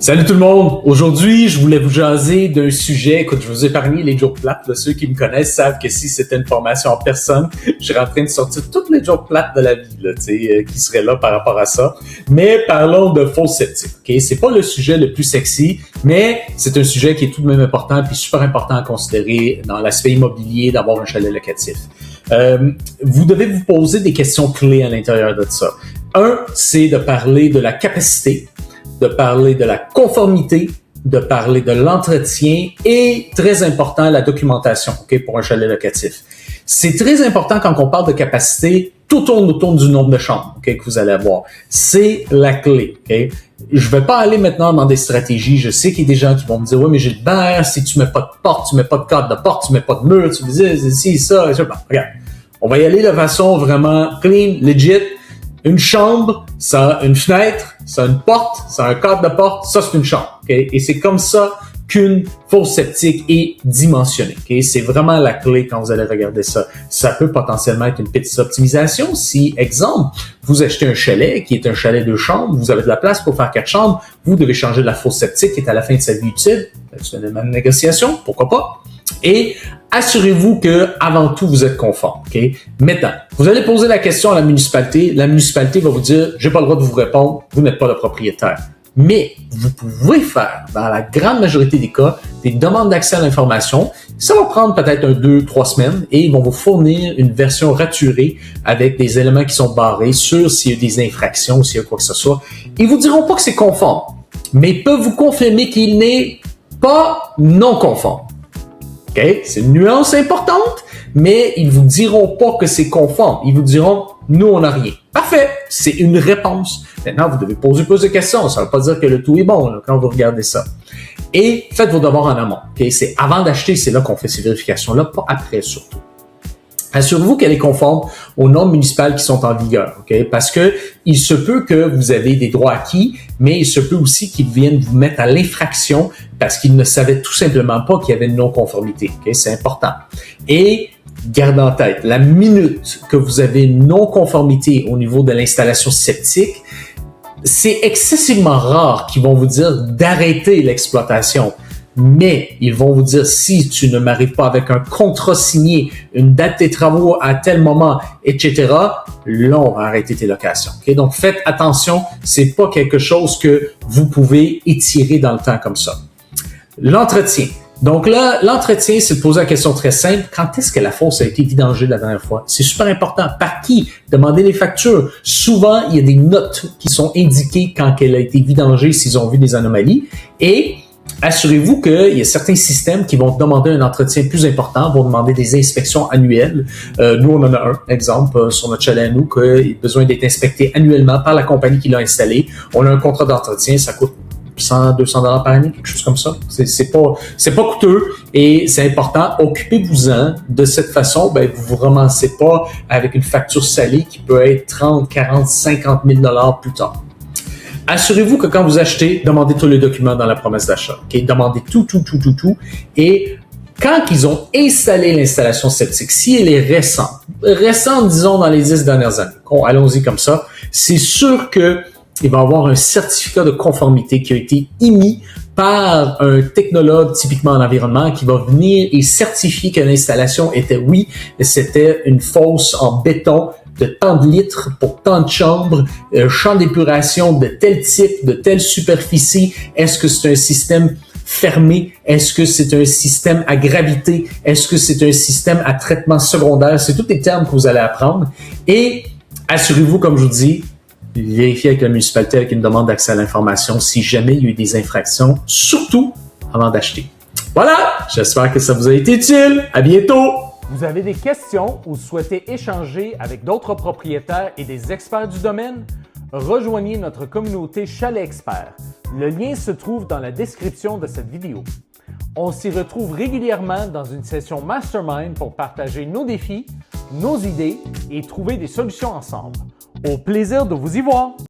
Salut tout le monde! Aujourd'hui, je voulais vous jaser d'un sujet. Écoute, je vous ai épargné les jokes plates. Là. Ceux qui me connaissent savent que si c'était une formation en personne, je serais en train de sortir toutes les jokes plates de la vie là, qui seraient là par rapport à ça. Mais parlons de faux sceptiques. Okay? C'est pas le sujet le plus sexy, mais c'est un sujet qui est tout de même important puis super important à considérer dans l'aspect immobilier d'avoir un chalet locatif. Vous devez vous poser des questions clés à l'intérieur de ça. Un, c'est de parler de la capacité, de parler de la conformité, de parler de l'entretien et, très important, la documentation pour un chalet locatif. C'est très important quand on parle de capacité, tout tourne autour du nombre de chambres que vous allez avoir. C'est la clé. Je vais pas aller maintenant dans des stratégies. Je sais qu'il y a des gens qui vont me dire « Oui, mais Gilbert, si tu mets pas de porte, tu mets pas de cadre de porte, tu mets pas de mur, tu me dis si, ça, ça. » Bon, regarde, on va y aller de façon vraiment clean, legit. Une chambre, ça a une fenêtre, ça a une porte, ça a un cadre de porte, ça c'est une chambre. Et c'est comme ça qu'une fosse septique est dimensionnée. C'est vraiment la clé quand vous allez regarder ça. Ça peut potentiellement être une petite optimisation. Si, exemple, vous achetez un chalet qui est un chalet de chambres, vous avez de la place pour faire 4 chambres, vous devez changer de la fosse septique qui est à la fin de sa vie utile. C'est une même négociation, pourquoi pas? Et assurez-vous que avant tout vous êtes conforme. Maintenant, vous allez poser la question à la municipalité. La municipalité va vous dire « J'ai pas le droit de vous répondre, vous n'êtes pas le propriétaire ». Mais vous pouvez faire, dans la grande majorité des cas, des demandes d'accès à l'information. Ça va prendre peut-être 2-3 semaines et ils vont vous fournir une version raturée avec des éléments qui sont barrés sur s'il y a des infractions ou s'il y a quoi que ce soit. Ils vous diront pas que c'est conforme, mais ils peuvent vous confirmer qu'il n'est pas non conforme. C'est une nuance importante, mais ils vous diront pas que c'est conforme. Ils vous diront, nous, on n'a rien. Parfait, c'est une réponse. Maintenant, vous devez poser plus de questions. Ça ne veut pas dire que le tout est bon là, quand vous regardez ça. Et faites vos devoirs en amont. C'est avant d'acheter, c'est là qu'on fait ces vérifications-là, pas après surtout. Assurez-vous qu'elle est conforme aux normes municipales qui sont en vigueur, parce que il se peut que vous avez des droits acquis, mais il se peut aussi qu'ils viennent vous mettre à l'infraction parce qu'ils ne savaient tout simplement pas qu'il y avait une non-conformité. C'est important. Et gardez en tête, la minute que vous avez une non-conformité au niveau de l'installation septique, c'est excessivement rare qu'ils vont vous dire d'arrêter l'exploitation. Mais ils vont vous dire, si tu ne m'arrives pas avec un contrat signé, une date des travaux à tel moment, etc., là, on va arrêter tes locations. Donc, faites attention, c'est pas quelque chose que vous pouvez étirer dans le temps comme ça. L'entretien. Donc là, l'entretien, c'est de poser la question très simple. Quand est-ce que la fosse a été vidangée la dernière fois? C'est super important. Par qui? Demandez les factures. Souvent, il y a des notes qui sont indiquées quand elle a été vidangée s'ils ont vu des anomalies. Et assurez-vous qu'il y a certains systèmes qui vont demander un entretien plus important, vont demander des inspections annuelles. Nous, on en a un exemple sur notre chalet à nous, qui a besoin d'être inspecté annuellement par la compagnie qui l'a installé. On a un contrat d'entretien, ça coûte 100-200$ par année, quelque chose comme ça. C'est pas coûteux et c'est important. Occupez-vous-en de cette façon. Vous vous ramassez pas avec une facture salée qui peut être 30, 40, 50 000$ plus tard. Assurez-vous que quand vous achetez, demandez tous les documents dans la promesse d'achat. Demandez tout. Et quand ils ont installé l'installation septique, si elle est récente, disons dans les 10 dernières années, allons-y comme ça, c'est sûr que il va y avoir un certificat de conformité qui a été émis par un technologue typiquement en environnement qui va venir et certifier que l'installation était, c'était une fosse en béton de tant de litres pour tant de chambres, champ d'épuration de tel type, de telle superficie. Est-ce que c'est un système fermé? Est-ce que c'est un système à gravité? Est-ce que c'est un système à traitement secondaire? C'est tous les termes que vous allez apprendre. Et assurez-vous, comme je vous dis, vérifiez avec la municipalité avec une demande d'accès à l'information si jamais il y a eu des infractions, surtout avant d'acheter. Voilà, j'espère que ça vous a été utile. À bientôt! Vous avez des questions ou souhaitez échanger avec d'autres propriétaires et des experts du domaine? Rejoignez notre communauté Chalet Expert. Le lien se trouve dans la description de cette vidéo. On s'y retrouve régulièrement dans une session mastermind pour partager nos défis, nos idées et trouver des solutions ensemble. Au plaisir de vous y voir!